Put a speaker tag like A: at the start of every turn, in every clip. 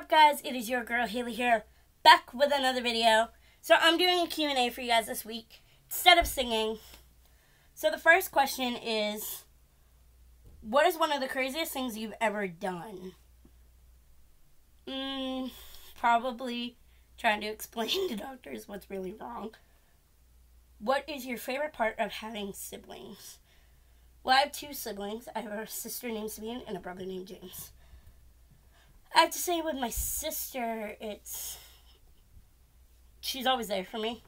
A: up, guys? It is your girl Haley here, back with another video. So I'm doing a Q&A for you guys this week instead of singing. So the first question is, what is one of the craziest things you've ever done? Probably trying to explain to doctors what's really wrong. What is your favorite part of having siblings? Well, I have two siblings. I have a sister named Sabine and a brother named James. I have to say with my sister, she's always there for me.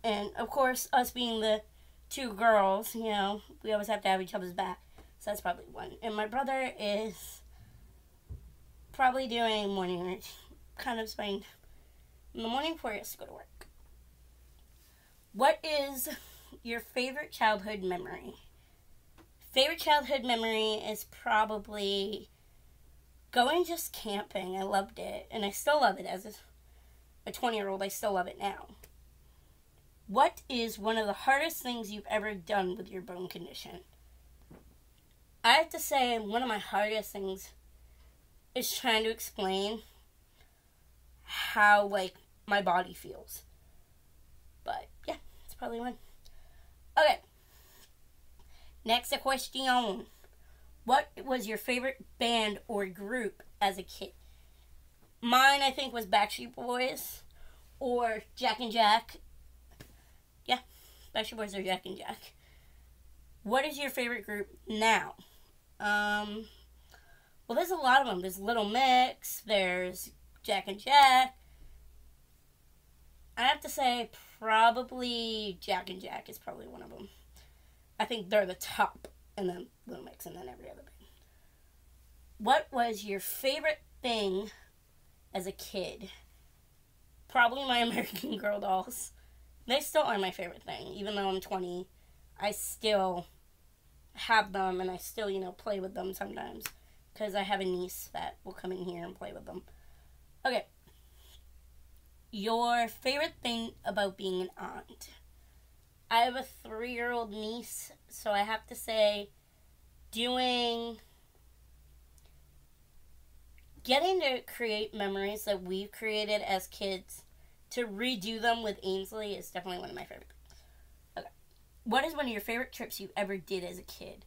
A: And, of course, us being the two girls, we always have to have each other's back. So that's probably one. And my brother is probably doing morning routine. Kind of spending in the morning before he has to go to work. What is your favorite childhood memory? Favorite childhood memory is probably going just camping. I loved it. And I still love it as a 20-year-old. I still love it now. What is one of the hardest things you've ever done with your bone condition? I have to say one of my hardest things is trying to explain how, my body feels. But, yeah, it's probably one. Okay. Next question. What was your favorite band or group as a kid? Mine, I think, was Backstreet Boys or Jack and Jack. Yeah, Backstreet Boys or Jack and Jack. What is your favorite group now? Well, there's a lot of them. There's Little Mix, there's Jack and Jack. I have to say probably Jack and Jack is probably one of them. I think they're the top, and then Little Mix, and then every other band. What was your favorite thing as a kid? Probably my American Girl dolls. They still are my favorite thing. Even though I'm 20, I still have them, and I still, play with them sometimes. Because I have a niece that will come in here and play with them. Okay. Your favorite thing about being an aunt? I have a 3-year-old niece, so I have to say getting to create memories that we've created as kids, to redo them with Ainsley is definitely one of my favorite things. Okay. What is one of your favorite trips you ever did as a kid?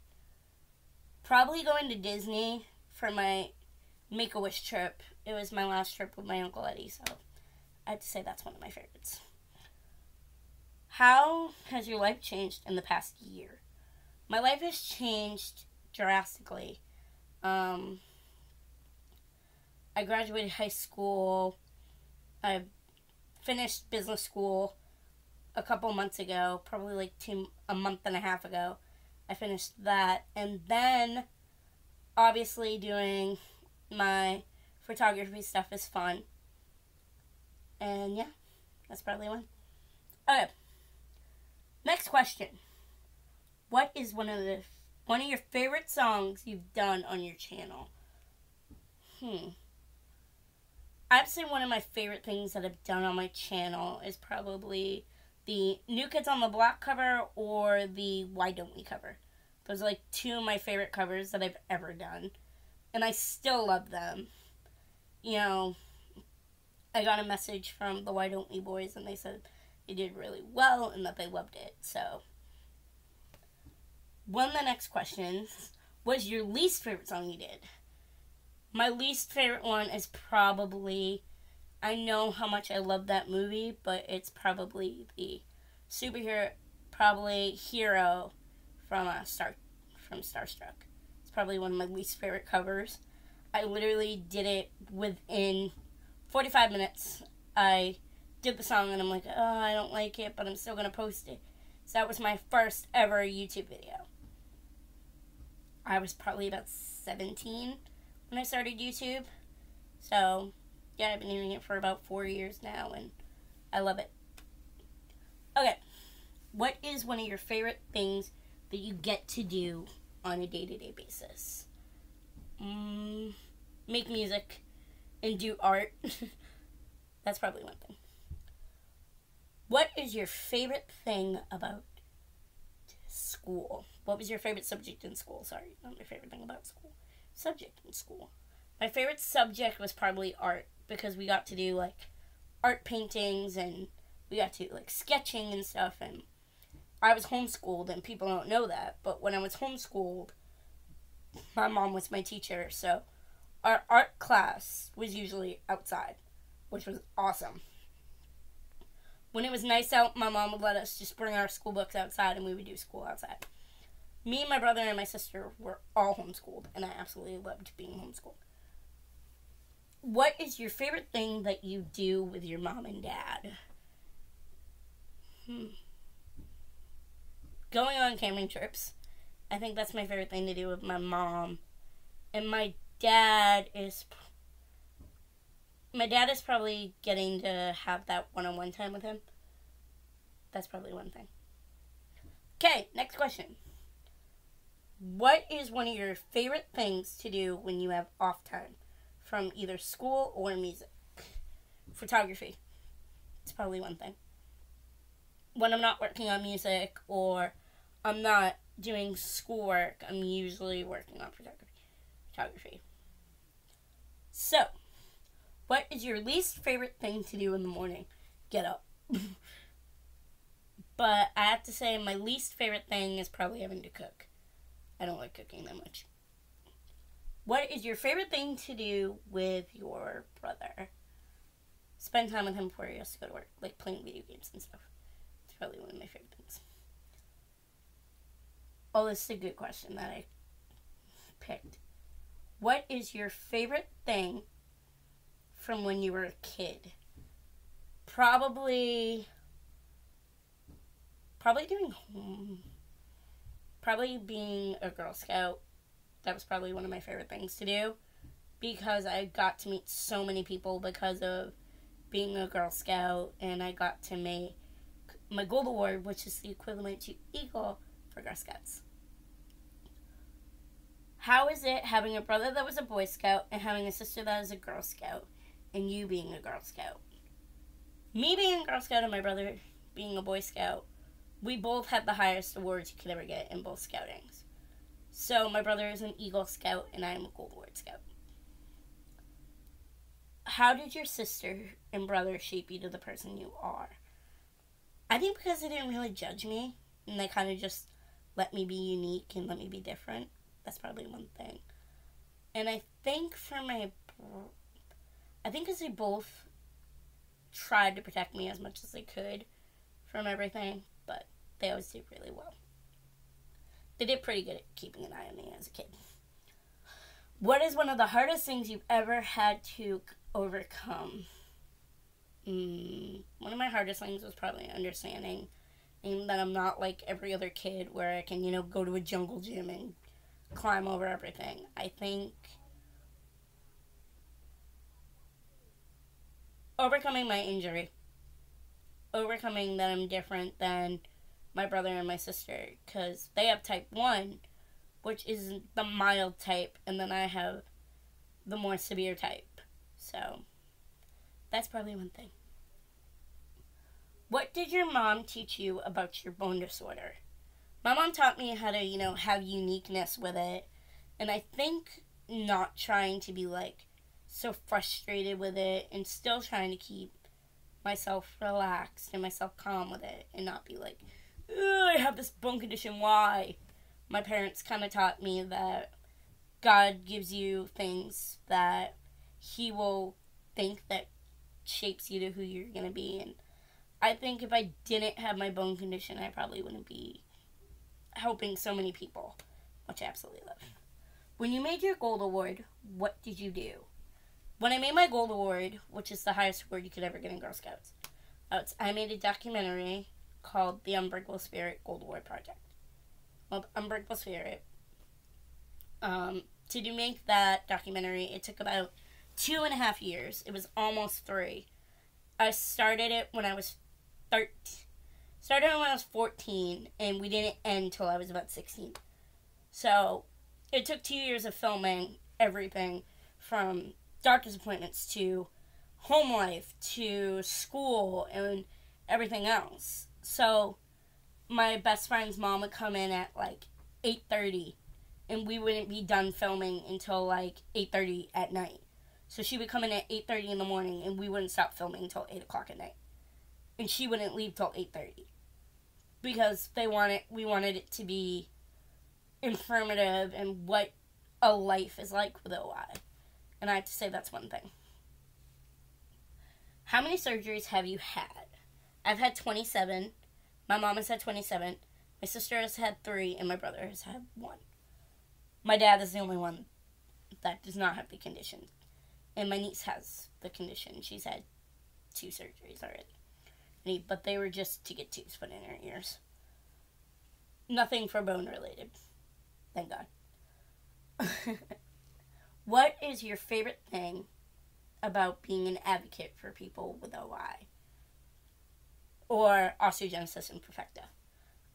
A: Probably going to Disney for my Make-A-Wish trip. It was my last trip with my Uncle Eddie, so I have to say that's one of my favorites. How has your life changed in the past year? My life has changed drastically. I graduated high school. I finished business school a couple months ago, probably a month and a half ago. I finished that, and then obviously doing my photography stuff is fun. And yeah, that's probably one. Okay. Next question. What is one of your favorite songs you've done on your channel? I'd say one of my favorite things that I've done on my channel is probably the New Kids on the Block cover or the Why Don't We cover. Those are two of my favorite covers that I've ever done. And I still love them. I got a message from the Why Don't We boys, and they said they did really well and that they loved it. So, one of the next questions, what is your least favorite song you did? My least favorite one is probably, I know how much I love that movie, but it's probably the superhero, Hero from Starstruck. It's probably one of my least favorite covers. I literally did it within 45 minutes. I did the song and I'm like, oh, I don't like it, but I'm still going to post it. So that was my first ever YouTube video. I was probably about 17 when I started YouTube. So, yeah, I've been doing it for about 4 years now, and I love it. Okay. What is one of your favorite things that you get to do on a day-to-day basis? Make music and do art. That's probably one thing. What is your favorite thing about school? What was your favorite subject in school? Sorry, not my favorite thing about school. Subject in school. My favorite subject was probably art because we got to do like art paintings and we got to do like sketching and stuff. And I was homeschooled, and people don't know that, but when I was homeschooled, my mom was my teacher, so our art class was usually outside, which was awesome. When it was nice out, my mom would let us just bring our school books outside and we would do school outside. Me, my brother, and my sister were all homeschooled, and I absolutely loved being homeschooled. What is your favorite thing that you do with your mom and dad? Going on camping trips. I think that's my favorite thing to do with my mom. And my dad is probably getting to have that one-on-one time with him. That's probably one thing. Okay, next question. What is one of your favorite things to do when you have off time from either school or music? Photography. It's probably one thing. When I'm not working on music or I'm not doing schoolwork, I'm usually working on photography. So, what is your least favorite thing to do in the morning? Get up. But I have to say my least favorite thing is probably having to cook. I don't like cooking that much. What is your favorite thing to do with your brother? Spend time with him before he has to go to work, like playing video games and stuff. It's probably one of my favorite things. Oh, this is a good question that I picked. What is your favorite thing from when you were a kid? Probably being a Girl Scout. That was probably one of my favorite things to do because I got to meet so many people because of being a Girl Scout, and I got to make my Gold Award, which is the equivalent to Eagle for Girl Scouts. How is it having a brother that was a Boy Scout and having a sister that is a Girl Scout and you being a Girl Scout? Me being a Girl Scout and my brother being a Boy Scout, we both had the highest awards you could ever get in both scoutings. So my brother is an Eagle Scout and I am a Gold Award Scout. How did your sister and brother shape you to the person you are? I think because they didn't really judge me and they kind of just let me be unique and let me be different. That's probably one thing. And I think because they both tried to protect me as much as they could from everything, but they always did really well. They did pretty good at keeping an eye on me as a kid. What is one of the hardest things you've ever had to overcome? One of my hardest things was probably understanding that I'm not like every other kid where I can, go to a jungle gym and climb over everything. I think overcoming my injury. Overcoming that I'm different than my brother and my sister, because they have type 1, which is the mild type, and then I have the more severe type. So, that's probably one thing. What did your mom teach you about your bone disorder? My mom taught me how to, have uniqueness with it, and I think not trying to be, so frustrated with it, and still trying to keep myself relaxed and myself calm with it, and not be like, I have this bone condition, why? My parents kind of taught me that God gives you things that He will think that shapes you to who you're going to be, and I think if I didn't have my bone condition, I probably wouldn't be helping so many people, which I absolutely love. When you made your Gold Award, what did you do? When I made my Gold Award, which is the highest award you could ever get in Girl Scouts, I made a documentary called The Unbreakable Spirit Gold Award Project. Well, The Unbreakable Spirit. To make that documentary, it took about 2.5 years. It was almost 3. I started it when I was 14, and we didn't end till I was about 16. So, it took 2 years of filming everything from doctor's appointments to home life to school and everything else. So, my best friend's mom would come in at 8:30 and we wouldn't be done filming until like 8:30 at night. So she would come in at 8:30 in the morning, and we wouldn't stop filming until 8 o'clock at night. And she wouldn't leave till 8:30 because we wanted it to be informative and what a life is like with OI. And I have to say that's one thing. How many surgeries have you had? I've had 27. My mom has had 27. My sister has had 3, and my brother has had 1. My dad is the only one that does not have the condition. And my niece has the condition. She's had 2 surgeries already. But they were just to get tubes put in her ears. Nothing for bone related. Thank God. What is your favorite thing about being an advocate for people with OI? Or osteogenesis imperfecta?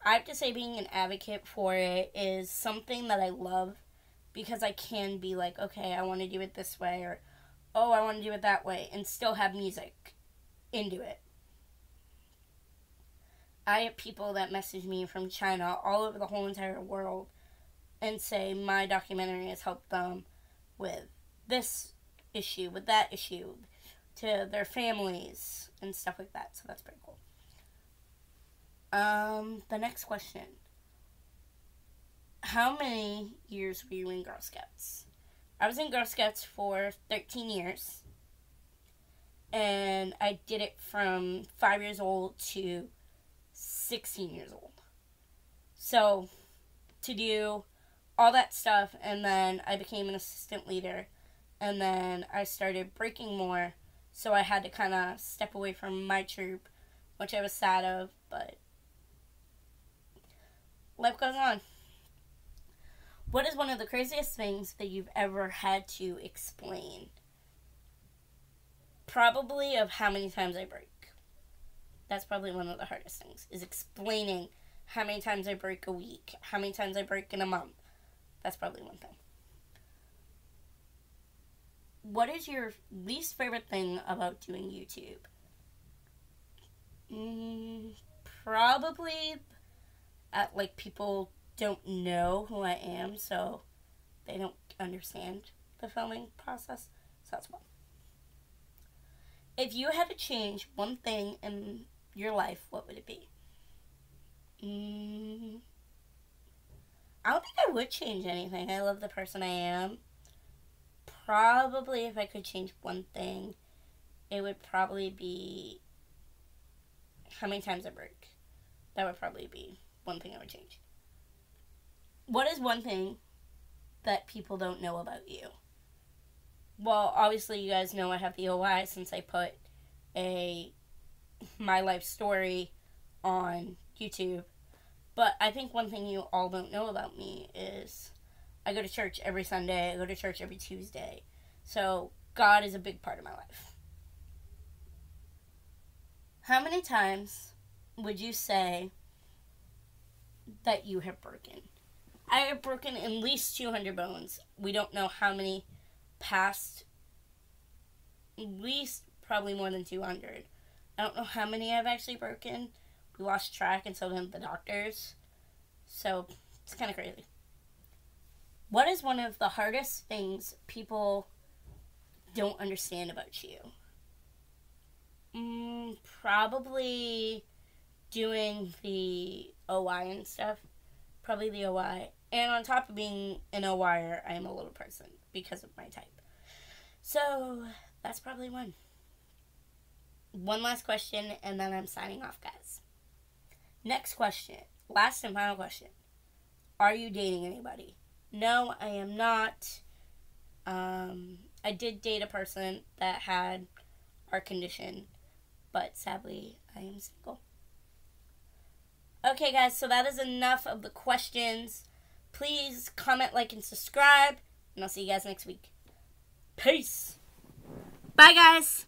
A: I have to say being an advocate for it is something that I love because I can be like, okay, I want to do it this way, or, oh, I want to do it that way, and still have music into it. I have people that message me from China, all over the whole entire world, and say my documentary has helped them with this issue, with that issue, to their families, and stuff like that. So that's pretty cool. The next question. How many years were you in Girl Scouts? I was in Girl Scouts for 13 years. And I did it from 5 years old to 16 years old. So, to do all that stuff, and then I became an assistant leader, and then I started breaking more, so I had to kind of step away from my troop, which I was sad of, but life goes on. What is one of the craziest things that you've ever had to explain? Probably of how many times I break. That's probably one of the hardest things, is explaining how many times I break a week, how many times I break in a month. That's probably one thing. What is your least favorite thing about doing YouTube? Probably like people don't know who I am, so they don't understand the filming process. So that's one. If you had to change one thing in your life, what would it be? I don't think I would change anything. I love the person I am. Probably if I could change one thing, it would probably be how many times I break. That would probably be one thing I would change. What is one thing that people don't know about you? Well, obviously you guys know I have the OI since I put my life story on YouTube. But I think one thing you all don't know about me is I go to church every Sunday. I go to church every Tuesday. So God is a big part of my life. How many times would you say that you have broken? I have broken at least 200 bones. We don't know how many past, at least probably more than 200. I don't know how many I've actually broken. We lost track, and so did the doctors. So it's kind of crazy. What is one of the hardest things people don't understand about you? Probably doing the OI and stuff. Probably the OI. And on top of being an OIer, I am a little person because of my type. So that's probably one. One last question, and then I'm signing off, guys. Next question. Last and final question. Are you dating anybody? No, I am not. I did date a person that had our condition, but sadly, I am single. Okay, guys, so that is enough of the questions. Please comment, like, and subscribe, and I'll see you guys next week. Peace. Bye, guys.